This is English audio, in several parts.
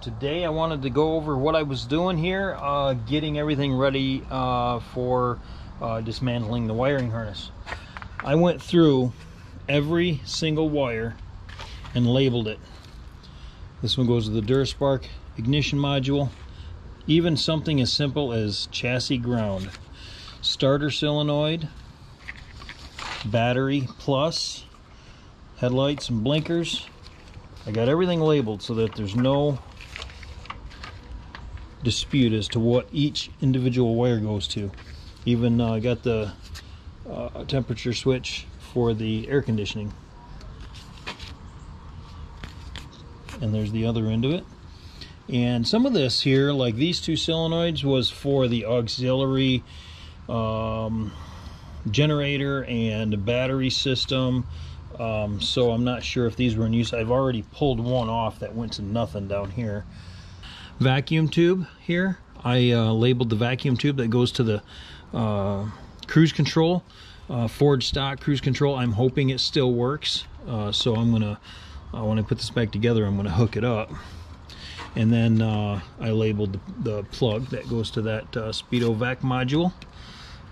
Today I wanted to go over what I was doing here, getting everything ready for dismantling the wiring harness. I went through every single wire and labeled it. This one goes to the Duraspark ignition module. Even something as simple as chassis ground, starter solenoid, battery plus, headlights and blinkers. I got everything labeled so that there's no dispute as to what each individual wire goes to. Even I got the temperature switch for the air conditioning, and there's the other end of it. And some of this here, like these two solenoids, was for the auxiliary generator and battery system, so I'm not sure if these were in use. I've already pulled one off that went to nothing down here. Vacuum tube here, I labeled the vacuum tube that goes to the cruise control, Ford stock cruise control. I'm hoping it still works, so I'm gonna when I put this back together, I'm gonna hook it up. And then I labeled the plug that goes to that speedo vac module.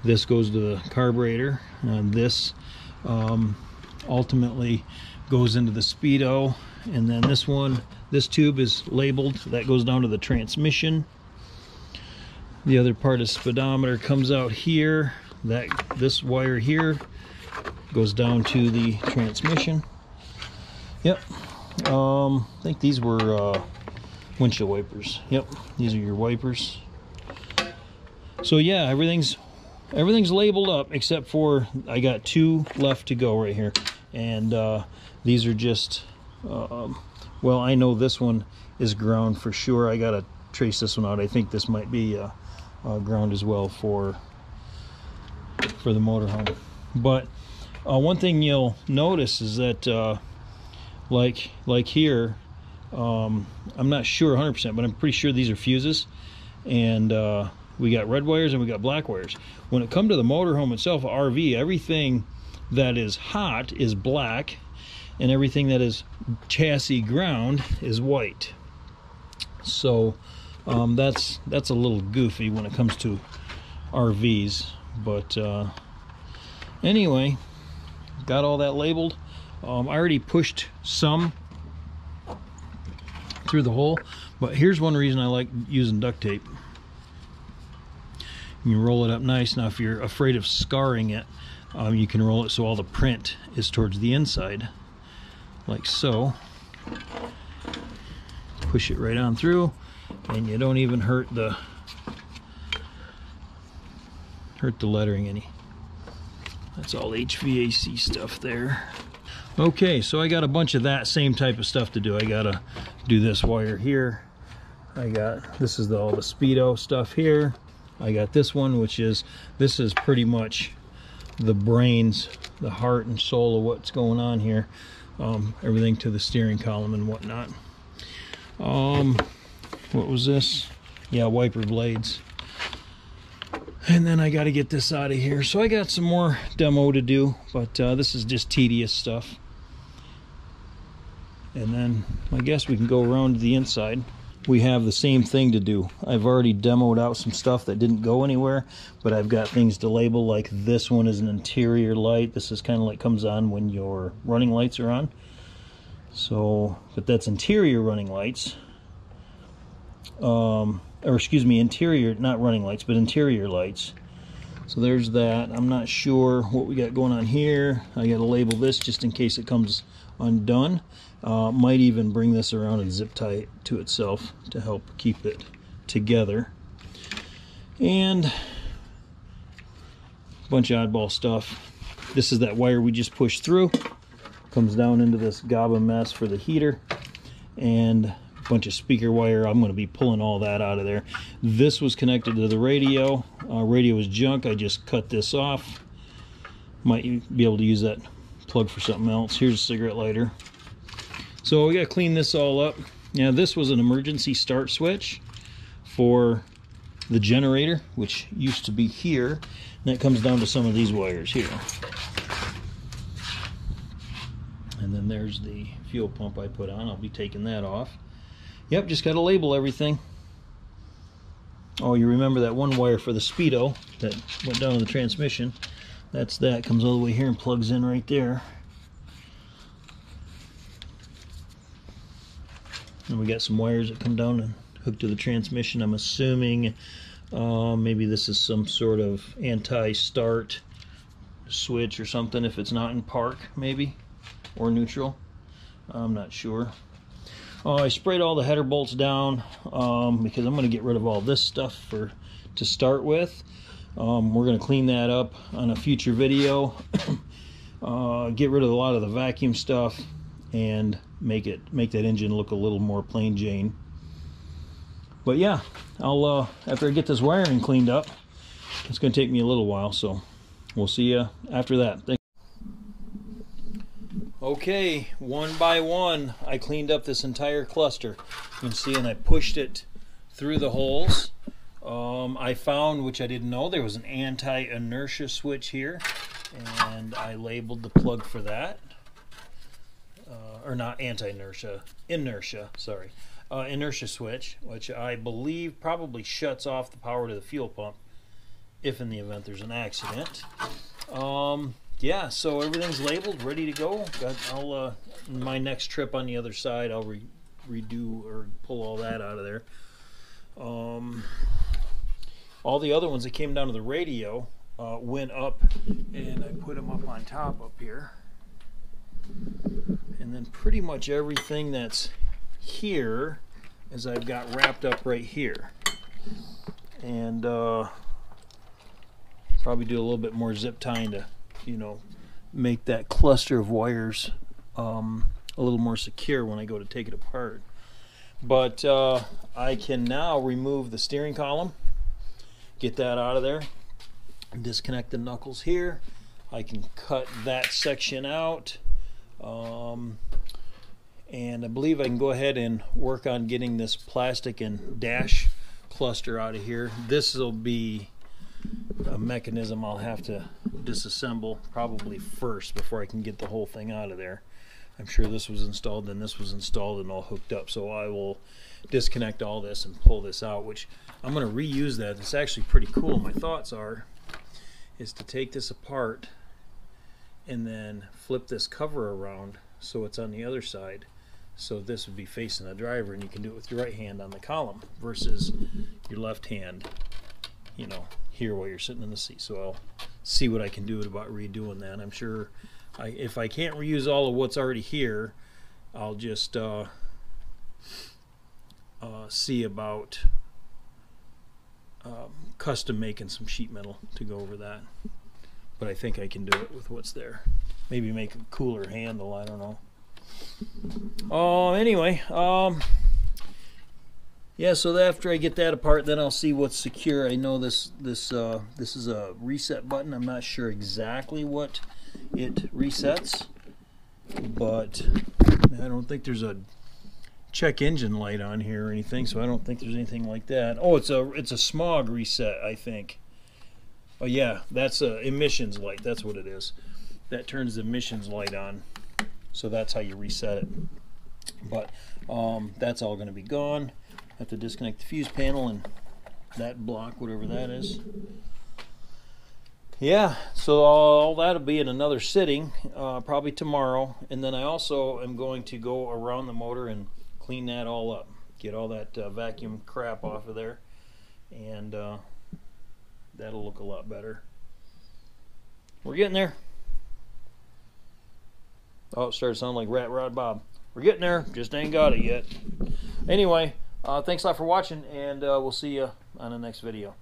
This goes to the carburetor, and this ultimately goes into the speedo. And then this tube is labeled, that goes down to the transmission. The other part of speedometer comes out here. This wire here goes down to the transmission. Yep. I think these were windshield wipers. Yep, these are your wipers. So yeah, everything's labeled up except for I got two left to go right here, and these are just well, I know this one is ground for sure. I gotta trace this one out. I think this might be ground as well for the motorhome. But one thing you'll notice is that like here, I'm not sure 100%, but I'm pretty sure these are fuses, and we got red wires and we got black wires. When it comes to the motorhome itself, RV, everything that is hot is black, and everything that is chassis ground is white. So that's a little goofy when it comes to RVs, but anyway, got all that labeled. I already pushed some through the hole, but here's one reason I like using duct tape. You roll it up nice. Now if you're afraid of scarring it, you can roll it so all the print is towards the inside, like so. Push it right on through, and you don't even hurt the lettering any. That's all HVAC stuff there. Okay, so I got a bunch of that same type of stuff to do. I gotta do this wire here. This is all the speedo stuff here. I got this one, this is pretty much the brains, the heart and soul of what's going on here. Everything to the steering column and whatnot. What was this? Yeah, wiper blades. And then I got to get this out of here. So I got some more demo to do, but this is just tedious stuff. And then I guess we can go around to the inside. We have the same thing to do. I've already demoed out some stuff that didn't go anywhere, but I've got things to label, like this one is an interior light. This is kind of like comes on when your running lights are on. So, but that's interior running lights. Or excuse me, interior, not running lights, but interior lights. So there's that. I'm not sure what we got going on here. I got to label this just in case it comes undone. Might even bring this around and zip tie it to itself to help keep it together. And a bunch of oddball stuff. This is that wire we just pushed through. Comes down into this GABA mess for the heater. And a bunch of speaker wire. I'm going to be pulling all that out of there. This was connected to the radio. Radio was junk. I just cut this off. Might be able to use that plug for something else. Here's a cigarette lighter. So we got to clean this all up. Now this was an emergency start switch for the generator, which used to be here, and that comes down to some of these wires here. And then there's the fuel pump I put on. I'll be taking that off. Yep, just got to label everything. Oh, you remember that one wire for the speedo that went down to the transmission? That comes all the way here and plugs in right there. And we got some wires that come down and hook to the transmission. I'm assuming maybe this is some sort of anti-start switch or something if it's not in park, maybe, or neutral. I'm not sure. I sprayed all the header bolts down because I'm going to get rid of all this stuff to start with. We're going to clean that up on a future video. Get rid of a lot of the vacuum stuff and make that engine look a little more plain Jane. But yeah, I'll after I get this wiring cleaned up, it's going to take me a little while, so we'll see you after that. Okay, one by one I cleaned up this entire cluster. You can see, and I pushed it through the holes. I found, which I didn't know, there was an anti-inertia switch here, and I labeled the plug for that. Or not anti-inertia, inertia, sorry. Inertia switch, which I believe probably shuts off the power to the fuel pump if in the event there's an accident. Yeah, so everything's labeled, ready to go. I'll my next trip on the other side, I'll redo or pull all that out of there. All the other ones that came down to the radio went up, and I put them up on top up here. And then pretty much everything that's here is I've got wrapped up right here. And probably do a little bit more zip tying to, you know, make that cluster of wires a little more secure when I go to take it apart. But I can now remove the steering column, get that out of there, disconnect the knuckles here. I can cut that section out, and I believe I can go ahead and work on getting this plastic and dash cluster out of here. This will be a mechanism I'll have to disassemble probably first before I can get the whole thing out of there. I'm sure this was installed, then this was installed and all hooked up, so I will disconnect all this and pull this out, which I'm going to reuse that. It's actually pretty cool. My thoughts is to take this apart and then flip this cover around so it's on the other side, so this would be facing the driver, and you can do it with your right hand on the column versus your left hand, you know, here while you're sitting in the seat. So I'll see what I can do about redoing that. I'm sure if I can't reuse all of what's already here, I'll just see about custom making some sheet metal to go over that. But I think I can do it with what's there. Maybe make a cooler handle, I don't know. Anyway, yeah, so after I get that apart, then I'll see what's secure. I know this is a reset button. I'm not sure exactly what it resets, but I don't think there's a check engine light on here or anything, so I don't think there's anything like that. Oh, it's a smog reset, I think. Oh yeah, that's a emissions light. That's what it is. That turns the emissions light on, so that's how you reset it. But that's all going to be gone. I have to disconnect the fuse panel and that block, whatever that is. Yeah, so all that'll be in another sitting, probably tomorrow. And then I also am going to go around the motor and clean that all up, get all that vacuum crap off of there, and that'll look a lot better. We're getting there. Oh, it started sounding like Ratrod Bob. We're getting there, just ain't got it yet. Anyway, thanks a lot for watching, and we'll see you on the next video.